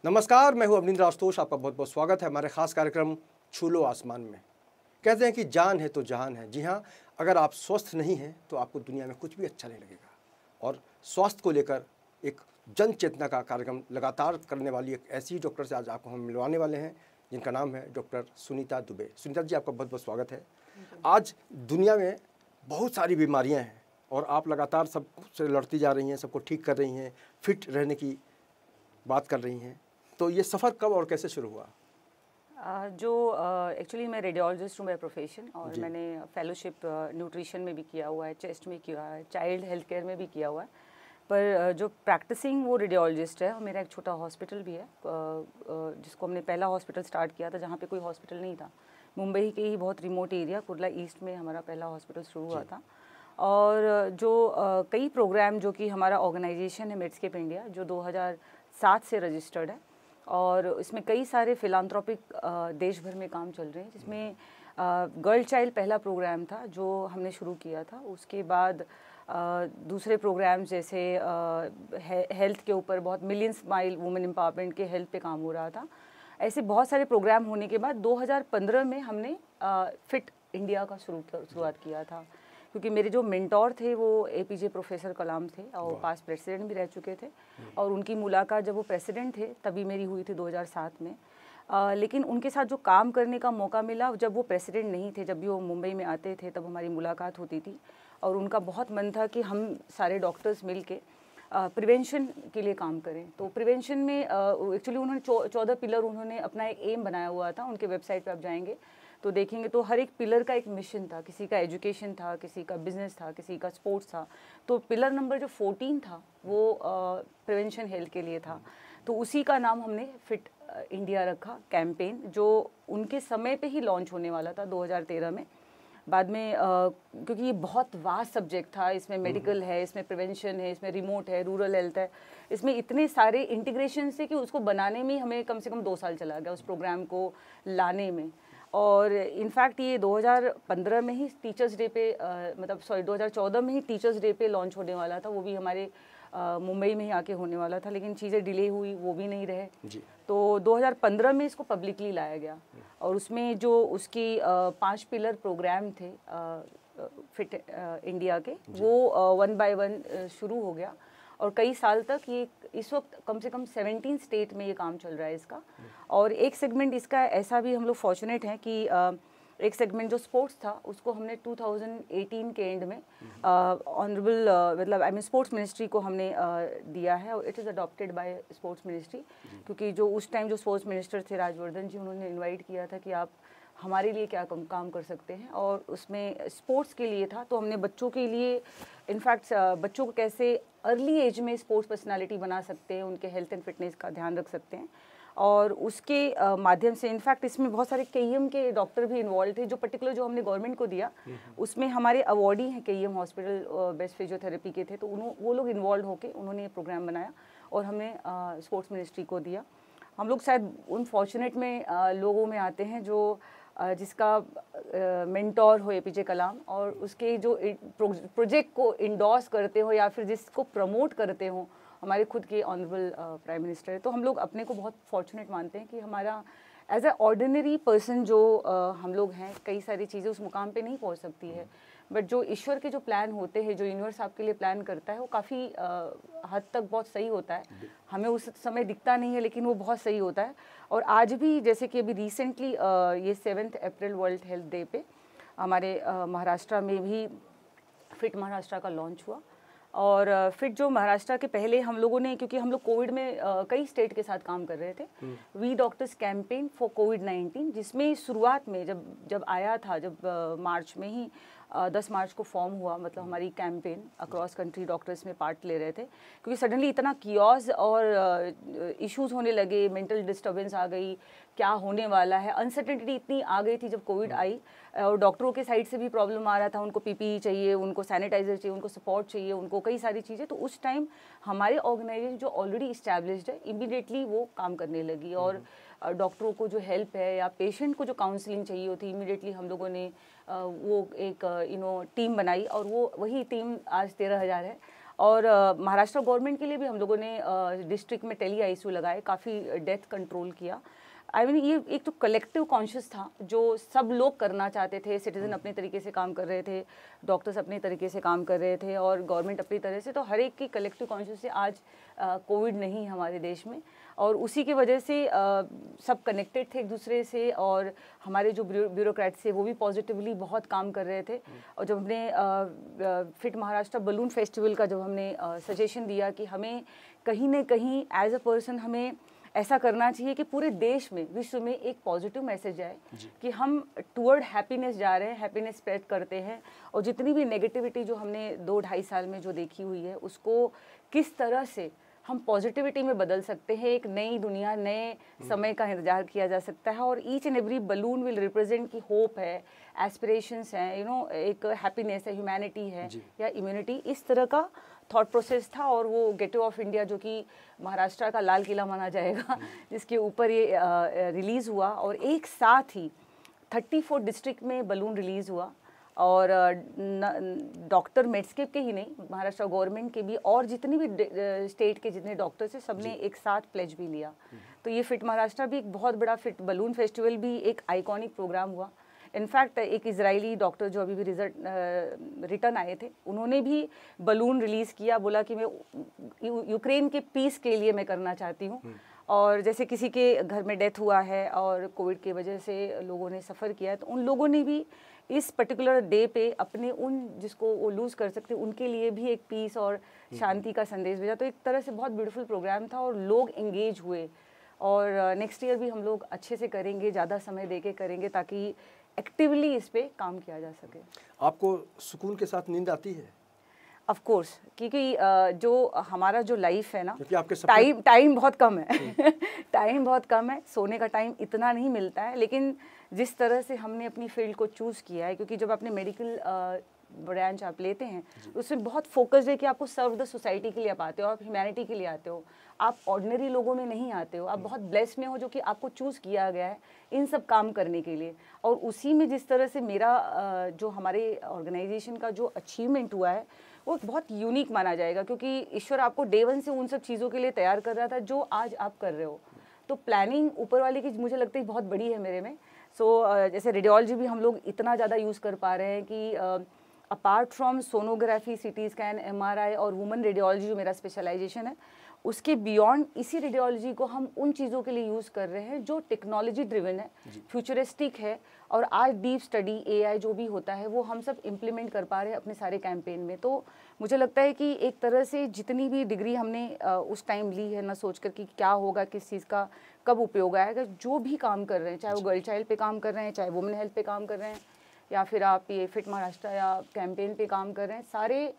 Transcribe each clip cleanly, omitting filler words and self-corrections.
नमस्कार, मैं हूं अवनींद्र आशुतोष। आपका बहुत बहुत स्वागत है हमारे खास कार्यक्रम छू लो आसमान में। कहते हैं कि जान है तो जहान है। जी हाँ, अगर आप स्वस्थ नहीं हैं तो आपको दुनिया में कुछ भी अच्छा नहीं लगेगा। और स्वास्थ्य को लेकर एक जन चेतना का कार्यक्रम लगातार करने वाली एक ऐसी ही डॉक्टर से आज आपको हम मिलवाने वाले हैं, जिनका नाम है डॉक्टर सुनीता दुबे। सुनीता जी, आपका बहुत बहुत स्वागत है। आज दुनिया में बहुत सारी बीमारियाँ हैं और आप लगातार सबसे लड़ती जा रही हैं, सबको ठीक कर रही हैं, फिट रहने की बात कर रही हैं। तो ये सफ़र कब और कैसे शुरू हुआ? एक्चुअली मैं रेडियोलॉजिस्ट हूँ बाय प्रोफेशन, और मैंने फेलोशिप न्यूट्रिशन में भी किया हुआ है, चेस्ट में किया है, चाइल्ड हेल्थ केयर में भी किया हुआ है। पर जो प्रैक्टिसिंग वो रेडियोलॉजिस्ट है। और मेरा एक छोटा हॉस्पिटल भी है, जिसको हमने पहला हॉस्पिटल स्टार्ट किया था जहाँ पे कोई हॉस्पिटल नहीं था। मुंबई के ही बहुत रिमोट एरिया कुर्ला ईस्ट में हमारा पहला हॉस्पिटल शुरू हुआ था। और कई प्रोग्राम जो कि हमारा ऑर्गेनाइजेशन है मेड्सकेप इंडिया, जो 2007 से रजिस्टर्ड है, और इसमें कई सारे फिलांथ्रोपिक देश भर में काम चल रहे हैं, जिसमें गर्ल चाइल्ड पहला प्रोग्राम था जो हमने शुरू किया था। उसके बाद दूसरे प्रोग्राम जैसे हेल्थ के ऊपर बहुत मिलियन स्माइल वुमेन एम्पावरमेंट के हेल्थ पे काम हो रहा था। ऐसे बहुत सारे प्रोग्राम होने के बाद 2015 में हमने फिट इंडिया का शुरुआत किया था, क्योंकि मेरे जो मेंटोर थे वो एपीजे प्रोफेसर कलाम थे, और पास्ट प्रेसिडेंट भी रह चुके थे। और उनकी मुलाकात जब वो प्रेसिडेंट थे तभी मेरी हुई थी 2007 में। लेकिन उनके साथ जो काम करने का मौका मिला जब वो प्रेसिडेंट नहीं थे, जब भी वो मुंबई में आते थे तब हमारी मुलाकात होती थी। और उनका बहुत मन था कि हम सारे डॉक्टर्स मिल के प्रिवेंशन के लिए काम करें। तो प्रिवेंशन में एक्चुअली उन्होंने 14 पिलर उन्होंने अपना एक एम बनाया हुआ था। उनके वेबसाइट पे आप जाएंगे तो देखेंगे, तो हर एक पिलर का एक मिशन था। किसी का एजुकेशन था, किसी का बिजनेस था, किसी का स्पोर्ट्स था। तो पिलर नंबर जो 14 था वो प्रिवेंशन हेल्थ के लिए था। तो उसी का नाम हमने फिट इंडिया रखा कैंपेन, जो उनके समय पे ही लॉन्च होने वाला था 2013 में। बाद में क्योंकि ये बहुत वास्ट सब्जेक्ट था, इसमें मेडिकल है, इसमें प्रिवेंशन है, इसमें रिमोट है, रूरल हेल्थ है, इसमें इतने सारे इंटीग्रेशन से कि उसको बनाने में हमें कम से कम 2 साल चला गया, उस प्रोग्राम को लाने में। और इनफैक्ट ये 2015 में ही टीचर्स डे पे 2014 में ही टीचर्स डे पे लॉन्च होने वाला था। वो भी हमारे मुंबई में ही आके होने वाला था, लेकिन चीज़ें डिले हुई, वो भी नहीं रहे जी। तो 2015 में इसको पब्लिकली लाया गया, और उसमें जो उसकी 5 पिलर प्रोग्राम थे फिट इंडिया के, वो 1 बाय 1 शुरू हो गया। और कई साल तक ये इस वक्त कम से कम 17 स्टेट में ये काम चल रहा है इसका। और एक सेगमेंट इसका ऐसा भी हम लोग फॉर्चुनेट हैं कि एक सेगमेंट जो स्पोर्ट्स था उसको हमने 2018 के एंड में ऑनरेबल स्पोर्ट्स मिनिस्ट्री को हमने दिया है। It is adopted by sports ministry, क्योंकि जो उस टाइम जो स्पोर्ट्स मिनिस्टर थे राजवर्धन जी, उन्होंने इनवाइट किया था कि आप हमारे लिए क्या काम कर सकते हैं, और उसमें स्पोर्ट्स के लिए था। तो हमने बच्चों के लिए इनफैक्ट बच्चों को कैसे अर्ली एज में स्पोर्ट्स पर्सनालिटी बना सकते हैं, उनके हेल्थ एंड फिटनेस का ध्यान रख सकते हैं, और उसके माध्यम से इनफैक्ट इसमें बहुत सारे केईएम के डॉक्टर भी इन्वॉल्व थे। जो पर्टिकुलर जो हमने गवर्नमेंट को दिया उसमें हमारे अवॉर्डी हैं केईएम हॉस्पिटल बेस्ट फिजियोथेरेपी के थे, तो वो लोग इन्वॉल्व होकर उन्होंने ये प्रोग्राम बनाया और हमने स्पोर्ट्स मिनिस्ट्री को दिया। हम लोग शायद उन फॉर्चुनेट में लोगों में आते हैं जो जिसका मेंटोर हो एपीजे कलाम, और उसके जो प्रोजेक्ट को इंडोर्स करते हो या फिर जिसको प्रमोट करते हो हमारे खुद के ऑनरेबल प्राइम मिनिस्टर है। तो हम लोग अपने को बहुत फॉर्चुनेट मानते हैं कि हमारा एज ए ऑर्डिनरी पर्सन जो हम लोग हैं, कई सारी चीज़ें उस मुकाम पे नहीं पहुंच सकती है, बट जो ईश्वर के जो प्लान होते हैं, जो यूनिवर्स आपके लिए प्लान करता है, वो काफ़ी हद तक बहुत सही होता है। हमें उस समय दिखता नहीं है, लेकिन वो बहुत सही होता है। और आज भी जैसे कि अभी रिसेंटली ये 7 अप्रैल वर्ल्ड हेल्थ डे पे हमारे महाराष्ट्र में भी फिट महाराष्ट्र का लॉन्च हुआ। और फिट जो महाराष्ट्र के पहले हम लोगों ने, क्योंकि हम लोग कोविड में कई स्टेट के साथ काम कर रहे थे, वी डॉक्टर्स कैंपेन फॉर कोविड-19, जिसमें शुरुआत में जब आया था, जब मार्च में ही 10 मार्च को फॉर्म हुआ, मतलब हमारी कैंपेन अक्रॉस कंट्री डॉक्टर्स में पार्ट ले रहे थे, क्योंकि सडनली इतना कियोस और इश्यूज होने लगे, मेंटल डिस्टर्बेंस आ गई, क्या होने वाला है, अनसर्टेनिटी इतनी आ गई थी जब कोविड आई। और डॉक्टरों के साइड से भी प्रॉब्लम आ रहा था, उनको पीपीई चाहिए, उनको सैनिटाइजर चाहिए, उनको सपोर्ट चाहिए, उनको कई सारी चीज़ें। तो उस टाइम हमारे ऑर्गेनाइजेशन जो ऑलरेडी इस्टेब्लिश्ड है, इमीडिएटली वो काम करने लगी, और डॉक्टरों को जो हेल्प है या पेशेंट को जो काउंसलिंग चाहिए होती, इमीडिएटली हम लोगों ने वो एक टीम बनाई, और वही टीम आज 13,000 है। और महाराष्ट्र गवर्नमेंट के लिए भी हम लोगों ने डिस्ट्रिक्ट में टेली आईसीयू लगाए, काफ़ी डेथ कंट्रोल किया। आई मीन ये एक तो कलेक्टिव कॉन्शियस था जो सब लोग करना चाहते थे। सिटीजन अपने तरीके से काम कर रहे थे, डॉक्टर्स अपने तरीके से काम कर रहे थे और गवर्नमेंट अपनी तरह से, तो हर एक की कलेक्टिव कॉन्शियस से आज कोविड नहीं हमारे देश में, और उसी की वजह से सब कनेक्टेड थे एक दूसरे से, और हमारे जो ब्यूरोक्रेट्स थे वो भी पॉजिटिवली बहुत काम कर रहे थे। और जब हमने फिट महाराष्ट्र बलून फेस्टिवल का जब हमने सजेशन दिया कि हमें कहीं ना कहीं एज अ पर्सन हमें ऐसा करना चाहिए कि पूरे देश में, विश्व में एक पॉजिटिव मैसेज जाए कि हम टुवर्ड हैप्पीनेस जा रहे हैं, हैप्पीनेस स्प्रेड करते हैं, और जितनी भी नेगेटिविटी जो हमने 2-2.5 साल में जो देखी हुई है उसको किस तरह से हम पॉजिटिविटी में बदल सकते हैं। एक नई दुनिया, नए समय का इंतजार किया जा सकता है, और each and every balloon will represent की होप है, एस्पिरेशंस हैं, एक हैप्पीनेस है, ह्यूमैनिटी है या इम्यूनिटी, इस तरह का थॉट प्रोसेस था। और वो गेटवे ऑफ इंडिया जो कि महाराष्ट्र का लाल किला माना जाएगा, जिसके ऊपर ये रिलीज़ हुआ, और एक साथ ही 34 डिस्ट्रिक्ट में बलून रिलीज़ हुआ, और डॉक्टर मेडस्केप के ही नहीं, महाराष्ट्र गवर्नमेंट के भी, और जितनी भी स्टेट के जितने डॉक्टर्स हैं सबने एक साथ प्लेज भी लिया। तो ये फिट महाराष्ट्र भी एक बहुत बड़ा फिट बलून फेस्टिवल भी एक आइकॉनिक प्रोग्राम हुआ। इनफैक्ट एक इजरायली डॉक्टर जो अभी भी रिटर्न आए थे, उन्होंने भी बलून रिलीज़ किया, बोला कि मैं यूक्रेन के पीस के लिए मैं करना चाहती हूँ। और जैसे किसी के घर में डेथ हुआ है और कोविड की वजह से लोगों ने सफ़र किया है, तो उन लोगों ने भी इस पर्टिकुलर डे पे अपने उन जिसको वो लूज़ कर सकते उनके लिए भी एक पीस और शांति का संदेश भेजा। तो एक तरह से बहुत ब्यूटीफुल प्रोग्राम था और लोग एंगेज हुए। और नेक्स्ट ईयर भी हम लोग अच्छे से करेंगे, ज़्यादा समय दे के करेंगे ताकि एक्टिवली इस पे काम किया जा सके। आपको सुकून के साथ नींद आती है? ऑफ कोर्स, क्योंकि जो हमारा जो लाइफ है ना, आपके टाइम बहुत कम है टाइम बहुत कम है, सोने का टाइम इतना नहीं मिलता है। लेकिन जिस तरह से हमने अपनी फील्ड को चूज़ किया है, क्योंकि जब आपने मेडिकल ब्रांच आप लेते हैं उसमें बहुत फोकस्ड है कि आपको सर्व द सोसाइटी के लिए आप आते हो, आप ह्यूमैनिटी के लिए आते हो, आप ऑर्डिनरी लोगों में नहीं आते हो, आप बहुत ब्लेस्ड में हो जो कि आपको चूज़ किया गया है इन सब काम करने के लिए। और उसी में जिस तरह से मेरा जो हमारे ऑर्गेनाइजेशन का जो अचीवमेंट हुआ है वो बहुत यूनिक माना जाएगा, क्योंकि ईश्वर आपको डे वन से उन सब चीज़ों के लिए तैयार कर रहा था जो आज आप कर रहे हो। तो प्लानिंग ऊपर वाले की मुझे लगता है बहुत बड़ी है मेरे में। जैसे रेडियोलॉजी भी हम लोग इतना ज़्यादा यूज़ कर पा रहे हैं कि apart from sonography, CT scan, MRI और वुमेन रेडियोलॉजी जो मेरा स्पेशलाइजेशन है, उसके बियॉन्ड इसी रेडियोलॉजी को हम उन चीज़ों के लिए यूज़ कर रहे हैं जो टेक्नोलॉजी ड्रिवन है, फ्यूचरिस्टिक है, और आज डीप स्टडी AI जो भी होता है वो हम सब इम्प्लीमेंट कर पा रहे हैं अपने सारे कैंपेन में। तो मुझे लगता है कि एक तरह से जितनी भी डिग्री हमने उस टाइम ली है, ना सोच कर कि क्या होगा, किस चीज़ का कब उपयोग आएगा, जो भी काम कर रहे हैं, चाहे वो गर्ल चाइल्ड पे काम कर रहे हैं, चाहे वुमेन हेल्थ पे काम कर रहे हैं, या फिर आप ये फिट महाराष्ट्र या कैंपेन पे काम कर रहे हैं, सारे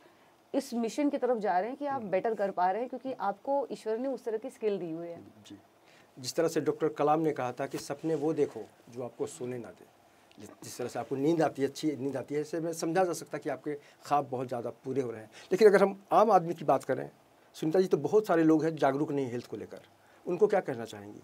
इस मिशन की तरफ जा रहे हैं कि आप बेटर कर पा रहे हैं, क्योंकि आपको ईश्वर ने उस तरह की स्किल दी हुई है। जी, जिस तरह से डॉक्टर कलाम ने कहा था कि सपने वो देखो जो आपको सोने ना दे, जिस तरह से आपको नींद आती है, अच्छी नींद आती है, इससे मैं समझा जा सकता कि आपके ख्वाब बहुत ज़्यादा पूरे हो रहे हैं। लेकिन अगर हम आम आदमी की बात करें, सुनीता जी, तो बहुत सारे लोग हैं जागरूक नहीं हेल्थ को लेकर, उनको क्या कहना चाहेंगी?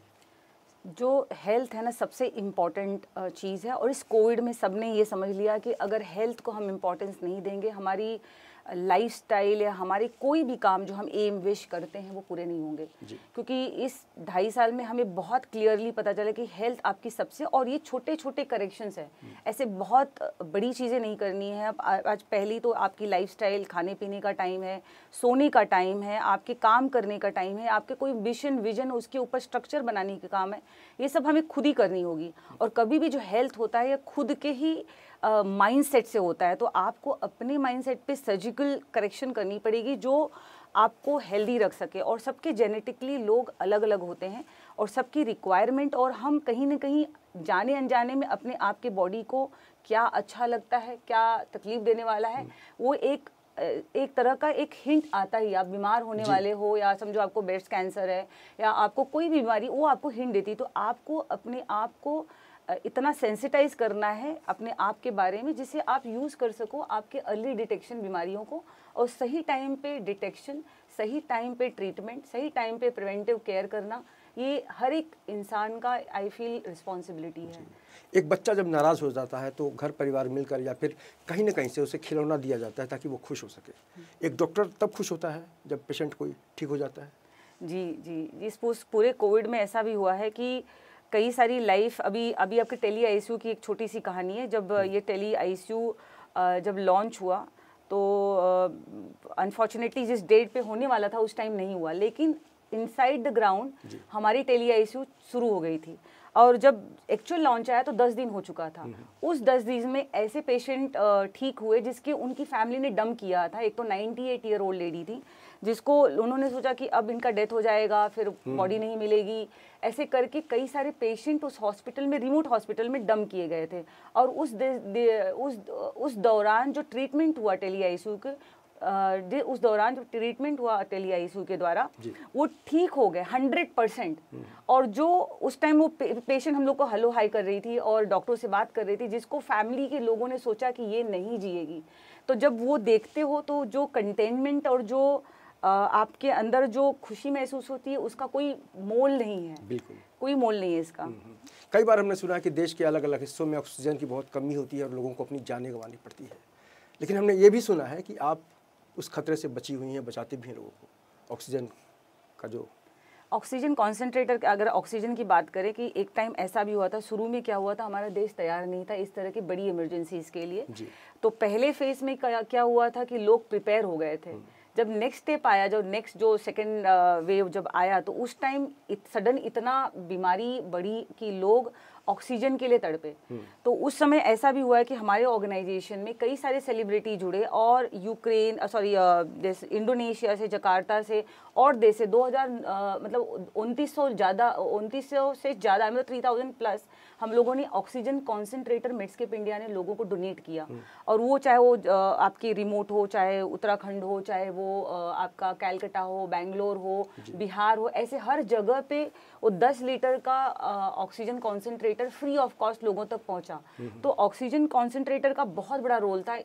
जो हेल्थ है ना, सबसे इम्पॉर्टेंट चीज़ है, और इस कोविड में सबने ये समझ लिया कि अगर हेल्थ को हम इम्पोर्टेंस नहीं देंगे, हमारी लाइफस्टाइल या हमारे कोई भी काम जो हम एम विश करते हैं वो पूरे नहीं होंगे। क्योंकि इस 2.5 साल में हमें बहुत क्लियरली पता चला कि हेल्थ आपकी सबसे, और ये छोटे छोटे करेक्शंस हैं, ऐसे बहुत बड़ी चीज़ें नहीं करनी है। आज पहली तो आपकी लाइफस्टाइल, खाने पीने का टाइम है, सोने का टाइम है, आपके काम करने का टाइम है, आपके कोई मिशन विजन उसके ऊपर स्ट्रक्चर बनाने का काम है, ये सब हमें खुद ही करनी होगी। और कभी भी जो हेल्थ होता है ये खुद के ही माइंडसेट से होता है, तो आपको अपने माइंडसेट पे सर्जिकल करेक्शन करनी पड़ेगी जो आपको हेल्दी रख सके। और सबके जेनेटिकली लोग अलग अलग होते हैं और सबकी रिक्वायरमेंट, और हम कहीं ना कहीं जाने अनजाने में अपने आप के बॉडी को क्या अच्छा लगता है, क्या तकलीफ देने वाला है, वो एक तरह का एक हिंट आता ही, आप बीमार होने वाले हो या समझो आपको ब्रेस्ट कैंसर है या आपको कोई भी बीमारी, वो आपको हिंट देती है। तो आपको अपने आप को इतना सेंसिटाइज करना है अपने आप के बारे में जिससे आप यूज़ कर सको आपके अर्ली डिटेक्शन बीमारियों को, और सही टाइम पे डिटेक्शन, सही टाइम पे ट्रीटमेंट, सही टाइम पे प्रिवेंटिव केयर करना, ये हर एक इंसान का आई फील रिस्पॉन्सिबिलिटी है। एक बच्चा जब नाराज़ हो जाता है तो घर परिवार मिलकर या फिर कहीं ना कहीं से उसे खिलौना दिया जाता है ताकि वो खुश हो सके। एक डॉक्टर तब खुश होता है जब पेशेंट कोई ठीक हो जाता है। जी जी, इस पूरे कोविड में ऐसा भी हुआ है कि कई सारी लाइफ, अभी आपके टेली आईसीयू की एक छोटी सी कहानी है। जब ये टेली आईसीयू जब लॉन्च हुआ तो अनफॉर्चुनेटली जिस डेट पे होने वाला था उस टाइम नहीं हुआ, लेकिन इनसाइड द ग्राउंड हमारी टेली आईसीयू शुरू हो गई थी। और जब एक्चुअल लॉन्च आया तो 10 दिन हो चुका था। उस 10 दिन में ऐसे पेशेंट ठीक हुए जिसके उनकी फैमिली ने डंप किया था। एक तो 98 ईयर ओल्ड लेडी थी जिसको उन्होंने सोचा कि अब इनका डेथ हो जाएगा, फिर बॉडी नहीं मिलेगी, ऐसे करके कई सारे पेशेंट उस हॉस्पिटल में, रिमोट हॉस्पिटल में डंप किए गए थे। और उस दौरान जो ट्रीटमेंट हुआ टेली आईसीयू के टेली आईसीयू के द्वारा वो ठीक हो गए 100%। और जो उस टाइम वो पेशेंट हम लोग को हेलो हाई कर रही थी और डॉक्टरों से बात कर रही थी, जिसको फैमिली के लोगों ने सोचा कि ये नहीं जिएगी, तो जब वो देखते हो तो जो कंटेनमेंट और जो आपके अंदर जो खुशी महसूस होती है उसका कोई मोल नहीं है। बिल्कुल कोई मोल नहीं है इसका। कई बार हमने सुना है कि देश के अलग अलग हिस्सों में ऑक्सीजन की बहुत कमी होती है और लोगों को अपनी जानें गंवानी पड़ती है, लेकिन हमने ये भी सुना है कि आप उस खतरे से बची हुई हैं, बचाते भी हैं लोगों को। ऑक्सीजन का जो ऑक्सीजन कॉन्सेंट्रेटर, अगर ऑक्सीजन की बात करें कि एक टाइम ऐसा भी हुआ था, शुरू में क्या हुआ था, हमारा देश तैयार नहीं था इस तरह की बड़ी इमरजेंसीज के लिए। तो पहले फेज में क्या हुआ था कि लोग प्रिपेयर हो गए थे। जब नेक्स्ट स्टेप आया, जो सेकेंड वेव जब आया, तो उस टाइम सडन इतना बीमारी बढ़ी कि लोग ऑक्सीजन के लिए तड़पे। तो उस समय ऐसा भी हुआ है कि हमारे ऑर्गेनाइजेशन में कई सारे सेलिब्रिटी जुड़े और जैसे इंडोनेशिया से, जकार्ता से और देश से 2000 मतलब 2900 से ज़्यादा मतलब 3000 प्लस हम लोगों ने ऑक्सीजन कॉन्सेंट्रेटर मेड्सकेप इंडिया ने लोगों को डोनेट किया। और वो चाहे वो आपकी रिमोट हो, चाहे उत्तराखंड हो, चाहे वो आपका कैलकाटा हो, बेंगलोर हो, बिहार हो, ऐसे हर जगह पे वो 10 लीटर का oxygen concentrator free of cost लोगों तक पहुंचा। तो ऑक्सीजन कॉन्सेंट्रेटर का बहुत बड़ा रोल था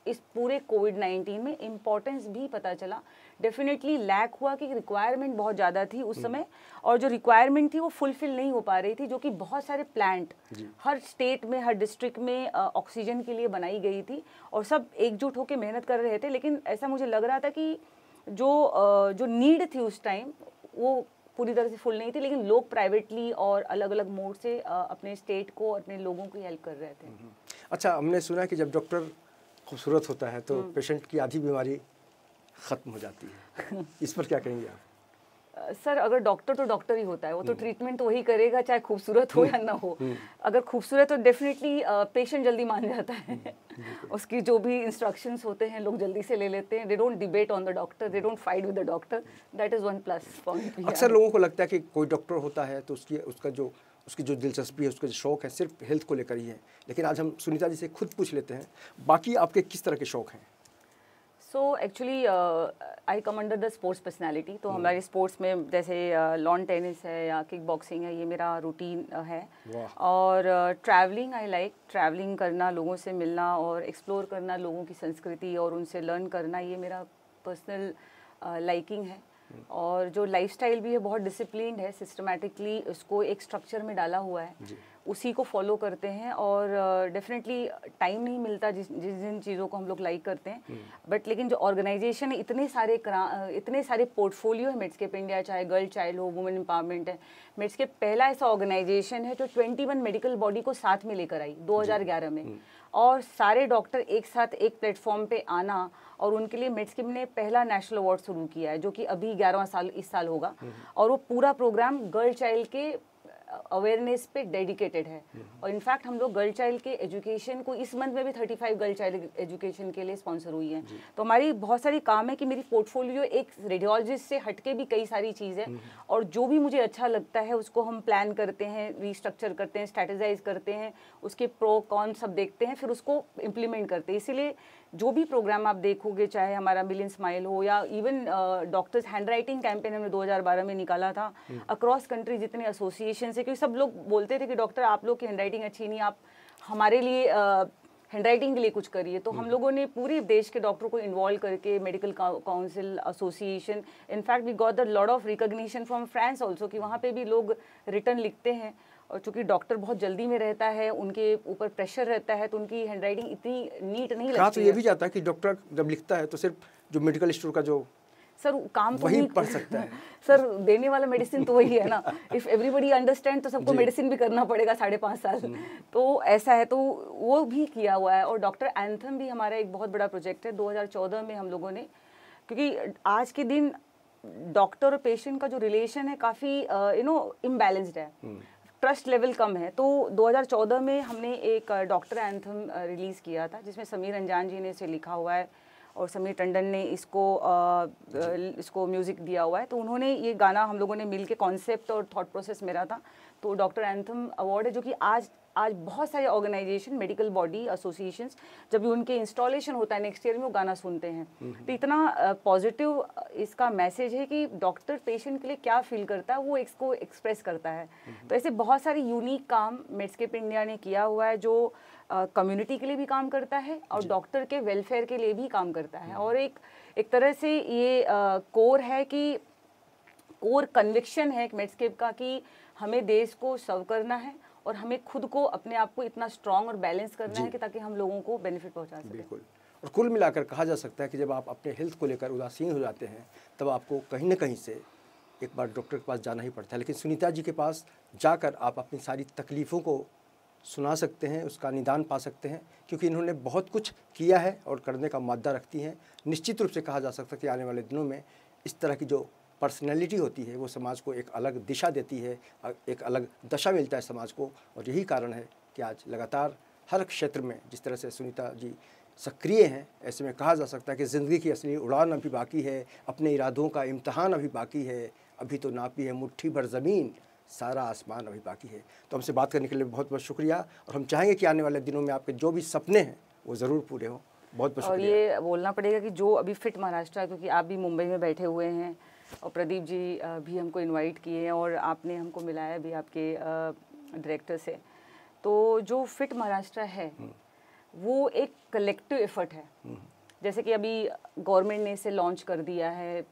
इस पूरे कोविड-19 में। इम्पोर्टेंस भी पता चला, डेफिनेटली लैक हुआ कि रिक्वायरमेंट बहुत ज़्यादा थी उस समय, और जो रिक्वायरमेंट थी वो फुलफिल नहीं हो पा रही थी, जो कि बहुत सारे प्लांट हर स्टेट में, हर डिस्ट्रिक्ट में ऑक्सीजन के लिए बनाई गई थी और सब एकजुट होकर मेहनत कर रहे थे। लेकिन ऐसा मुझे लग रहा था कि जो नीड थी उस टाइम वो पूरी तरह से फुल नहीं थी, लेकिन लोग प्राइवेटली और अलग अलग मोड से अपने स्टेट को, अपने लोगों की हेल्प कर रहे थे। अच्छा, हमने सुना कि जब डॉक्टर खूबसूरत होता है तो पेशेंट की आधी बीमारी ख़त्म हो जाती है, इस पर क्या कहेंगे आप? सर, अगर डॉक्टर तो डॉक्टर ही होता है, वो तो ट्रीटमेंट तो वही करेगा चाहे खूबसूरत हो या ना हो। अगर खूबसूरत तो डेफिनेटली पेशेंट जल्दी मान जाता है। उसकी जो भी इंस्ट्रक्शंस होते हैं लोग जल्दी से ले लेते हैं। They don't debate on the doctor, they don't fight with the doctor. That is one plus point. अक्सर लोगों को लगता है कि कोई डॉक्टर होता है तो उसकी जो दिलचस्पी है, उसका जो शौक़ है सिर्फ हेल्थ को लेकर ही है, लेकिन आज हम सुनीता जी से खुद पूछ लेते हैं बाकी आपके किस तरह के शौक़ हैं? So actually I come under the sports personality. तो हमारे स्पोर्ट्स में जैसे लॉन टेनिस है या किक बॉक्सिंग है, ये मेरा रूटीन है। और ट्रैवलिंग, आई लाइक ट्रैवलिंग करना, लोगों से मिलना और एक्सप्लोर करना लोगों की संस्कृति और उनसे लर्न करना, ये मेरा पर्सनल लाइकिंग है। और जो लाइफस्टाइल भी है बहुत डिसिप्लिन्ड है, सिस्टमैटिकली उसको एक स्ट्रक्चर में डाला हुआ है, उसी को फॉलो करते हैं। और डेफिनेटली टाइम नहीं मिलता जिन चीज़ों को हम लोग लाइक करते हैं, बट लेकिन जो ऑर्गेनाइजेशन है, इतने सारे पोर्टफोलियो है मेड्सकेप इंडिया, चाहे गर्ल चाइल्ड हो, वुमेन एम्पावरमेंट है। मेड्सकेप पहला ऐसा ऑर्गेनाइजेशन है जो 21 मेडिकल बॉडी को साथ में लेकर आई 2011 में, और सारे डॉक्टर एक साथ एक प्लेटफॉर्म पे आना, और उनके लिए मेड्सकेप ने पहला नेशनल अवार्ड शुरू किया है जो कि अभी 11वां साल इस साल होगा। और वो पूरा प्रोग्राम गर्ल चाइल्ड के अवेयरनेस पे डेडिकेटेड है। और इनफैक्ट हम लोग गर्ल चाइल्ड के एजुकेशन को इस मंथ में भी 35 गर्ल चाइल्ड एजुकेशन के लिए स्पॉन्सर हुई हैं। तो हमारी बहुत सारी काम है कि मेरी पोर्टफोलियो एक रेडियोलॉजिस्ट से हटके भी कई सारी चीज़ है, और जो भी मुझे अच्छा लगता है उसको हम प्लान करते हैं, रीस्ट्रक्चर करते हैं, स्ट्रैटेजाइज करते हैं, उसके प्रो कॉन सब देखते हैं, फिर उसको इम्प्लीमेंट करते हैं। इसीलिए जो भी प्रोग्राम आप देखोगे, चाहे हमारा मिलियन स्माइल हो या even doctors hand writing campaign हमने 2012 में निकाला था अक्रॉस कंट्री, जितने एसोसिएशन है, क्योंकि सब लोग बोलते थे कि डॉक्टर आप लोग की हैंड राइटिंग अच्छी नहीं, आप हमारे लिए हैंडराइटिंग के लिए कुछ करिए। तो हम लोगों ने पूरे देश के डॉक्टरों को इन्वॉल्व करके medical council association, in fact we got the lot of recognition from France also कि वहाँ पे भी लोग रिटर्न लिखते हैं। और चूँकि डॉक्टर बहुत जल्दी में रहता है, उनके ऊपर प्रेशर रहता है, तो उनकी हैंडराइटिंग इतनी नीट नहीं लगती है। तो ये भी जाता है कि डॉक्टर जब लिखता है तो सिर्फ जो मेडिकल स्टोर का जो सर काम तो वही नहीं पढ़ सकता है सर, देने वाला मेडिसिन तो वही है ना। इफ एवरीबॉडी अंडरस्टैंड तो सबको मेडिसिन भी करना पड़ेगा 5.5 साल। तो ऐसा है, तो वो भी किया हुआ है। और डॉक्टर एंथम भी हमारा एक बहुत बड़ा प्रोजेक्ट है। 2014 में हम लोगों ने, क्योंकि आज के दिन डॉक्टर और पेशेंट का जो रिलेशन है काफ़ी इम्बैलेंस्ड है, ट्रस्ट लेवल कम है। तो 2014 में हमने एक डॉक्टर एंथम रिलीज़ किया था, जिसमें समीर अंजान जी ने इसे लिखा हुआ है और समीर टंडन ने इसको म्यूज़िक दिया हुआ है। तो उन्होंने ये गाना हम लोगों ने मिल के, कॉन्सेप्ट और थॉट प्रोसेस मेरा था। तो डॉक्टर एंथम अवार्ड है, जो कि आज बहुत सारे ऑर्गेनाइजेशन, मेडिकल बॉडी एसोसिएशंस, जब भी उनके इंस्टॉलेशन होता है नेक्स्ट ईयर में, वो गाना सुनते हैं। तो इतना पॉजिटिव इसका मैसेज है कि डॉक्टर पेशेंट के लिए क्या फील करता है वो इसको एक्सप्रेस करता है। तो ऐसे बहुत सारे यूनिक काम मेडस्केप इंडिया ने किया हुआ है, जो कम्युनिटी के लिए भी काम करता है और डॉक्टर के वेलफेयर के लिए भी काम करता है। और एक तरह से ये कोर है कि कोर कन्विक्शन है मेडस्केप का कि हमें देश को सर्व करना है और हमें खुद को, अपने आप को इतना स्ट्रांग और बैलेंस करना है कि ताकि हम लोगों को बेनिफिट पहुंचा सकें। बिल्कुल। और कुल मिलाकर कहा जा सकता है कि जब आप अपने हेल्थ को लेकर उदासीन हो जाते हैं, तब आपको कहीं ना कहीं से एक बार डॉक्टर के पास जाना ही पड़ता है। लेकिन सुनीता जी के पास जाकर आप अपनी सारी तकलीफ़ों को सुना सकते हैं, उसका निदान पा सकते हैं, क्योंकि इन्होंने बहुत कुछ किया है और करने का मादा रखती हैं। निश्चित रूप से कहा जा सकता है कि आने वाले दिनों में इस तरह की जो पर्सनैलिटी होती है वो समाज को एक अलग दिशा देती है, एक अलग दशा मिलता है समाज को। और यही कारण है कि आज लगातार हर क्षेत्र में जिस तरह से सुनीता जी सक्रिय हैं, ऐसे में कहा जा सकता है कि ज़िंदगी की असली उड़ान अभी बाकी है, अपने इरादों का इम्तहान अभी बाकी है, अभी तो नापी है मुट्ठी भर ज़मीन, सारा आसमान अभी बाकी है। तो हमसे बात करने के लिए बहुत बहुत शुक्रिया। और हम चाहेंगे कि आने वाले दिनों में आपके जो भी सपने हैं वो ज़रूर पूरे हों। बहुत बहुत शुक्रिया। और ये बोलना पड़ेगा कि जो अभी फिट महाराष्ट्र है, क्योंकि आप भी मुंबई में बैठे हुए हैं और प्रदीप जी भी हमको इनवाइट किए हैं और आपने हमको मिलाया भी आपके डायरेक्टर से। तो जो फिट महाराष्ट्र है वो एक कलेक्टिव एफर्ट है। जैसे कि अभी गवर्नमेंट ने इसे लॉन्च कर दिया है,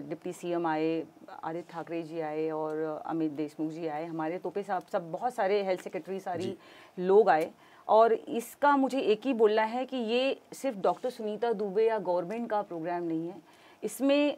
डिप्टी सीएम आए, आदित्य ठाकरे जी आए और अमित देशमुख जी आए, हमारे तोपे साहब, सब बहुत सारे हेल्थ सेक्रेटरी, सारी लोग आए। और इसका मुझे एक ही बोलना है कि ये सिर्फ डॉक्टर सुनीता दुबे या गवर्नमेंट का प्रोग्राम नहीं है, इसमें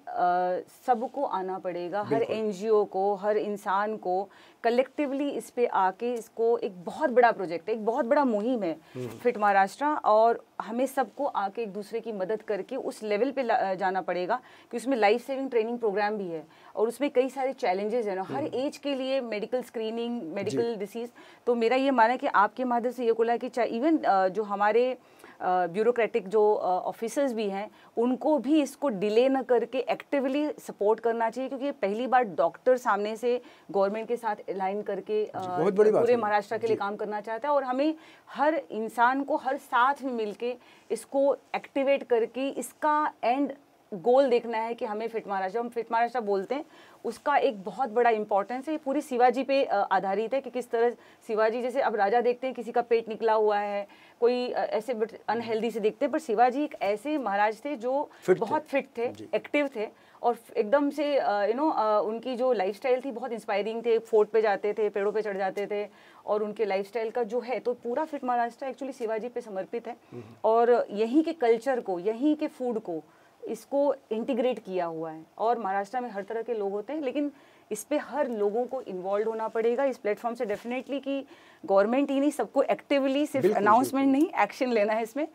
सबको आना पड़ेगा, हर एनजीओ को, हर इंसान को कलेक्टिवली इस पे आके, इसको एक बहुत बड़ा प्रोजेक्ट है, एक बहुत बड़ा मुहिम है फिट महाराष्ट्र। और हमें सबको आके एक दूसरे की मदद करके उस लेवल पे जाना पड़ेगा कि उसमें लाइफ सेविंग ट्रेनिंग प्रोग्राम भी है और उसमें कई सारे चैलेंजेस हैं ना, हर एज के लिए मेडिकल स्क्रीनिंग, मेडिकल डिसीज़। तो मेरा ये मानना है कि आपके माध्यम से ये बोला कि इवन जो हमारे ब्यूरोक्रेटिक जो ऑफिसर्स भी हैं, उनको भी इसको डिले न करके एक्टिवली सपोर्ट करना चाहिए, क्योंकि पहली बार डॉक्टर सामने से गवर्नमेंट के साथ अलाइन करके पूरे महाराष्ट्र के लिए काम करना चाहता है। और हमें हर इंसान को हर साथ में मिलके इसको एक्टिवेट करके इसका एंड गोल देखना है कि हमें फिट महाराष्ट्र, हम फिट महाराष्ट्र बोलते हैं, उसका एक बहुत बड़ा इंपॉर्टेंस है। ये पूरी शिवाजी पे आधारित है कि किस तरह शिवाजी, जैसे अब राजा देखते हैं किसी का पेट निकला हुआ है, कोई ऐसे अनहेल्दी से देखते हैं, पर शिवाजी एक ऐसे महाराज थे जो बहुत फिट थे, एक्टिव थे और एकदम से उनकी जो लाइफस्टाइल थी बहुत इंस्पायरिंग थे। फोर्ट पे जाते थे, पेड़ों पे चढ़ जाते थे और उनके लाइफस्टाइल का जो है, तो पूरा फिट महाराष्ट्र एक्चुअली शिवाजी पे समर्पित है। और यहीं के कल्चर को, यहीं के फूड को, इसको इंटीग्रेट किया हुआ है। और महाराष्ट्र में हर तरह के लोग होते हैं, लेकिन इस पे हर लोगों को इन्वॉल्व होना पड़ेगा इस प्लेटफॉर्म से डेफिनेटली, कि गवर्नमेंट ही नहीं, सबको एक्टिवली, सिर्फ अनाउंसमेंट नहीं, एक्शन लेना है इसमें।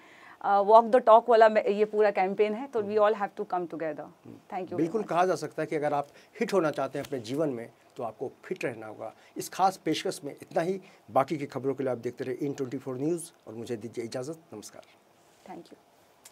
वॉक द टॉक वाला ये पूरा कैंपेन है, तो we all have to come together. Thank you. बिल्कुल कहा जा सकता है कि अगर आप हिट होना चाहते हैं अपने जीवन में तो आपको फिट रहना होगा। इस खास पेशकश में इतना ही। बाकी की खबरों के लिए आप देखते रहे IN24 न्यूज़ और मुझे दीजिए इजाज़त। नमस्कार। Thank you.